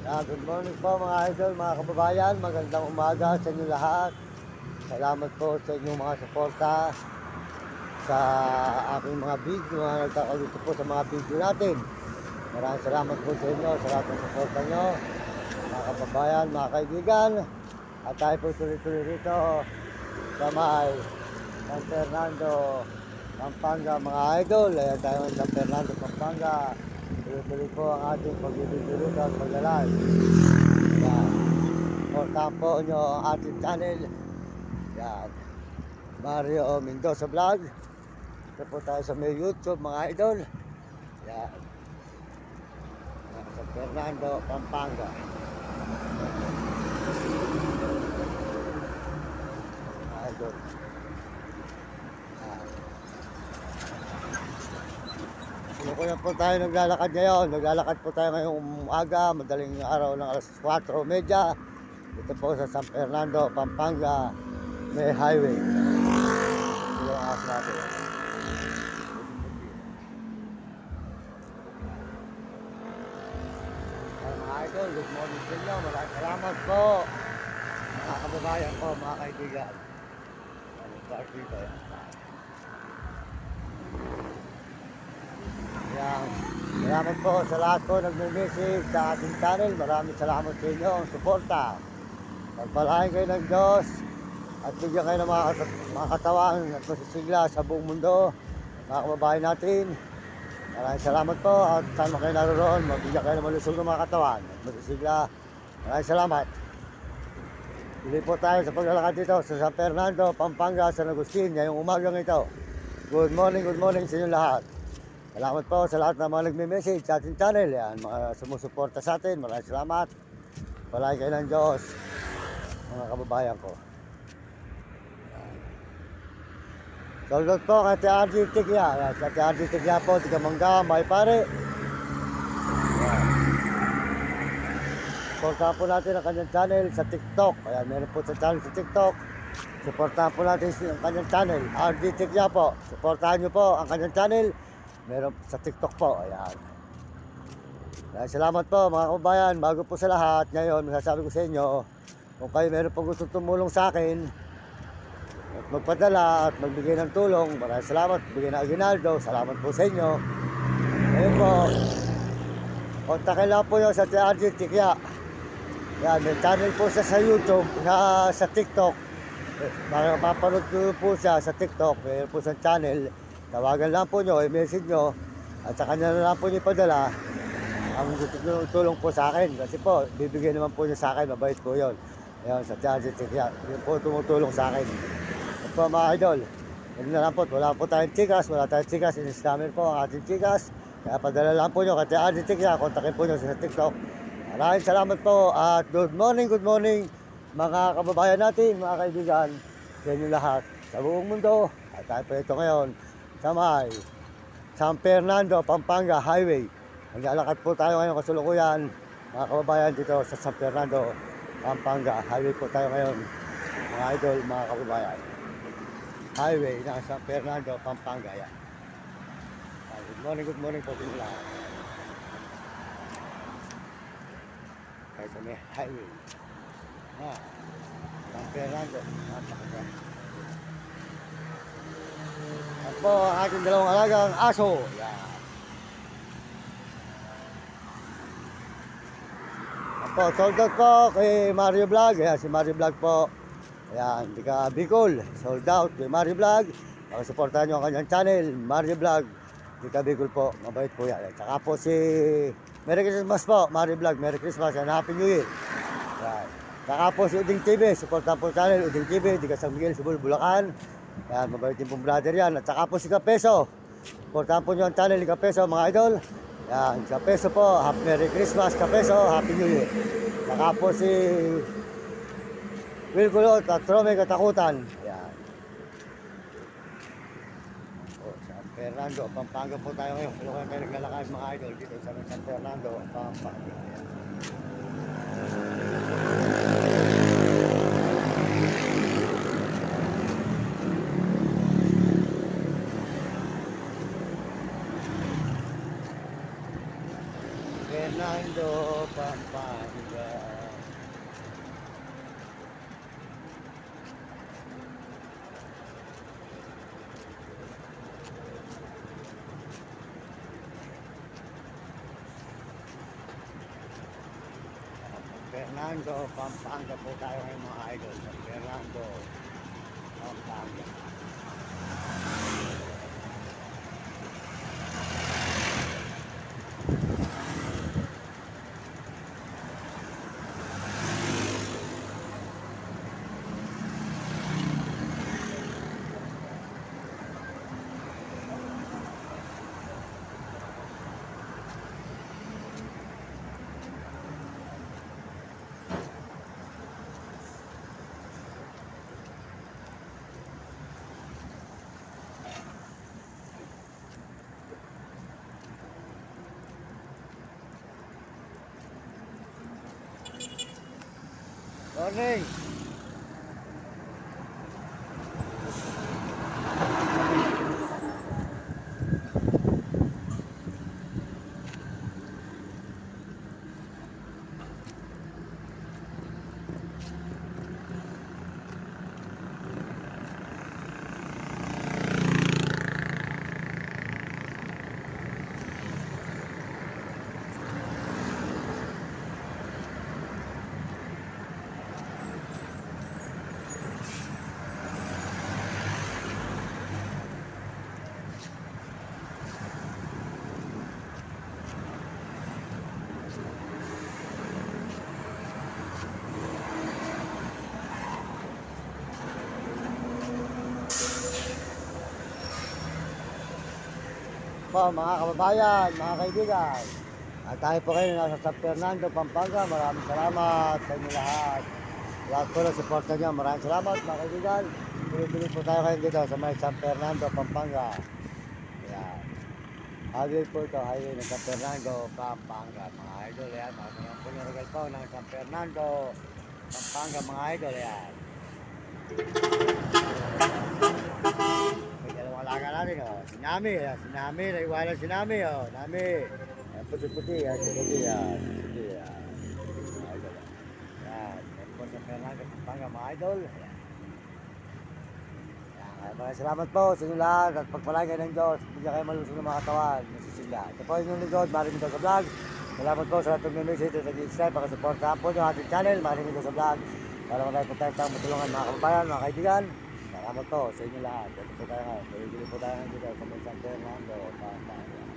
Good morning po mga idol, mga kababayan. Magandang umaga sa inyo lahat. Salamat po sa inyong mga suporta sa aking mga video, mga nagkakaluto po sa mga video natin. Maraming salamat po sa inyo, sa lahat ng suporta nyo, mga kababayan, mga kaibigan. At tayo po tuloy-tuloy rito sa may San Fernando, Pampanga mga idol. Ayan tayo ng San Fernando, Pampanga. Tuloy-tuloy po ang ating pagbibigyo at paglalay. Yan. Supportahan po nyo ang ating channel. Yan. Mario Mendoza Vlog. Ito po tayo sa may YouTube mga idol. Yan. San Fernando, Pampanga. Mga idol. Kaya po tayo naglalakad ngayon. Naglalakad po tayo ngayong umaga, madaling araw ng alas 4:30. Dito po sa San Fernando, Pampanga, may highway. Ito yung aas natin. Mga idol, good morning sa inyo. Maraming salamat po. Mga kababayan ko, mga kaibigan. Party ko yan. Yan. Salamat po sa lahat po nagme-message sa ating channel. Maraming salamat sa inyo ang suporta. Pagpalain kayo ng Diyos at bigyan kayo ng mga katawan at masisigla sa buong mundo. Mga kababayan natin, maraming salamat po at sama kayo naroon. Mabigyan kayo ng malusog ng mga katawan at masisigla. Maraming salamat. Tuloy po tayo sa paglalakad dito sa San Fernando, Pampanga, San Agustin ngayong umagang ito. Good morning sa inyo lahat. Salamat po sa lahat ng mga nagme-message sa ating channel. Yan, mga sumusuporta sa atin. Maraming salamat. Palagi kayo ng Diyos, mga kababayan ko. Saludos po kay Ate RG Tigya. Sa Ate RG Tigya po, Tigamangga, may pare. Supportahan po natin ang kanyang channel sa TikTok. Ayan, meron po sa channel sa TikTok. Supportahan po natin ang kanyang channel. RG Tigya po. Supportahan nyo po ang kanyang channel. Meron sa TikTok po, ayan. Salamat po mga kababayan. Bago po sa lahat, ngayon masasabi ko sa inyo, kung kayo meron po gusto tumulong sa akin at magpadala at magbigay ng tulong, maraming salamat. Bigay na aginaldo, salamat po sa inyo. Ngayon po, kontakin lang po yun sa TRG Tikya. Yan, may channel po siya sa YouTube, sa TikTok. Mapapanood po siya sa TikTok, mayroon po sa channel. Tawagan lang po nyo, i-message nyo at sa kanya na lang po nyo ipadala ang gusto nyo tulong po sa akin kasi po, bibigay naman po nyo sa akin, mabait po yun. Ayan, sa Charity Tikya, yun po tumutulong sa akin. At po mga idol, yun na lang po, wala po tayong chikas, in-scammer po ang ating chikas. Kaya padala lang po nyo kay Charity Tikya, kontakin po nyo sa TikTok. Maraming salamat po at good morning mga kababayan natin, mga kaibigan, sa inyo lahat, sa buong mundo. At tayo po ito ngayon sa may San Fernando, Pampanga Highway. Naglalakad po tayo ngayon kasulukuyan, mga kababayan, dito sa San Fernando, Pampanga Highway po tayo ngayon, mga idol, mga kababayan. Highway ng San Fernando, Pampanga. Yan. Good morning po sa inyo lahat. Kaya sa may highway San Fernando, Pampanga. At po ang ating dalawang alagang aso. Yan. At po, sold out po kay Mario Vlog. Ayan, si Mario Vlog po. Ayan, di ka Bicol. Sold out kay Mario Vlog. Pakisuportahan nyo ang kanyang channel, Mario Vlog. Di ka Bicol po. Mabait po yan. At saka po si Merry Christmas po, Mario Vlog. Merry Christmas and Happy New Year. Ayan. Saka po si Uding TV. Supportahan po channel, Uding TV. Di ka San Miguel, Cebu, Bulacan. Yan, mabait din pong brother yan. At saka po si Kapeso. Supportahan po nyo ang channel ni Kapeso, mga idol. Yan, Kapeso po. Merry Christmas, Kapeso. Happy New Year. Saka po si Will Kulot at Trome Katakutan. Yan. O, San Fernando, Pampanga po tayo ngayon. Kung kayo naglalakad, mga idol, dito sa San Fernando, Pampanga. Fernando Pampanga. Fernando, Pampanga po tayo ngayon mga idol. San Fernando, Pampanga. Morning! Po, mga kababayan, mga kaibigan, at tayo po kayo nasa San Fernando, Pampanga. Maraming salamat sa inyo lahat. Lahat po ng suporta niyo. Maraming salamat mga kaibigan. Tuloy-tuloy po tayo kayo dito sa may San Fernando, Pampanga. Ayan. Highway po ito, highway ng San Fernando, Pampanga. Mga idol, ayan. Mga po yung regal po ng San Fernando, Pampanga, mga idol, ayan. May dalawang alaga natin, oh. Si Nami, ayan. Si Nami, naiwala si Nami, oh. Nami. Ayan, puti-puti, ayan. Puti, ayan. Puti, ayan. Mga idol, ayan. Ayan po sa Fernando, Pampanga, mga idol. Ayan. Maraming salamat po sa inyo lahat at pagpalain kayo ng Diyos. Bigyan kayo malusog ng mga katawan. Nasisigla. Ito po yung lingkod, Maring Ito sa Vlog. Salamat po sa lahat ng message at nag-subscribe. Pakasuportahan po yung ating channel, Maring Ito sa Vlog. Para marami po tayong matulungan mga kababayan, mga kaibigan. Salamat po sa inyo lahat. Ito po tayo ngayon. Tuloy-tuloy po tayo ngayon dito sa San Fernando, Pampanga.